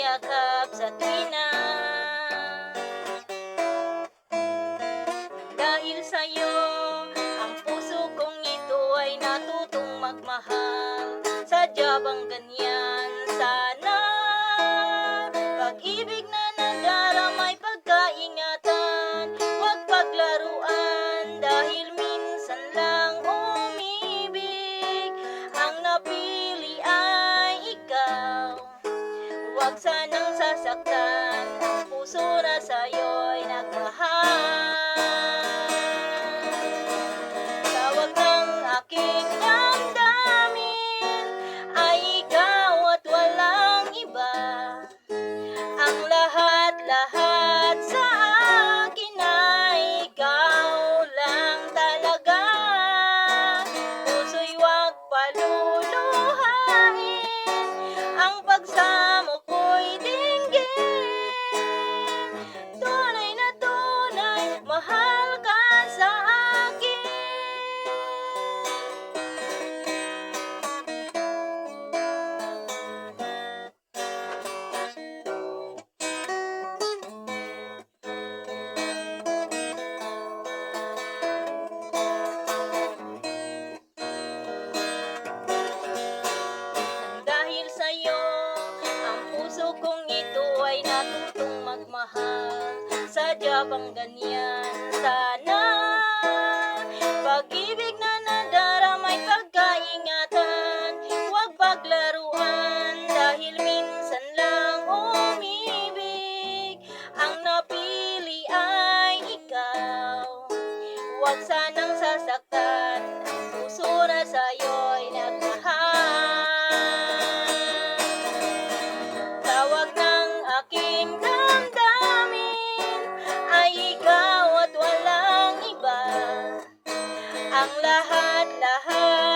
yakap sa tuwina. Dahil sa'yo, ang puso kong ito ay natutong magmahal. Sadya bang ganyan sana? Pag-ibig na nadaramay pagkaingatan, huwag paglaruan dahil minsan lang umibig. Ang napili ay ikaw, huwag sanang sasaktan ang puso na sa'yo'y nagmahal. Tawag ng aking damdamin ay ikaw at walang iba. Ang lahat-lahat sa akin ay ikaw lang talaga. Puso'y huwag paluluhain, ang pagsamo ko'y dinggin. Tunay na tunay, mahal ka sa akin. Dahil sa'yo, ang puso kong ito ay natutong magmahal. Sadya bang ganyan sana? Pag-ibig na nadaramay pagkaingatan, huwag paglaruan dahil minsan lang umibig. Ang napili ay ikaw, huwag sanang sasaktan ang puso na sa'yo'y nagmahal. Tawag ng aking damdamin ay ikaw at walang iba. Ang lahat-lahat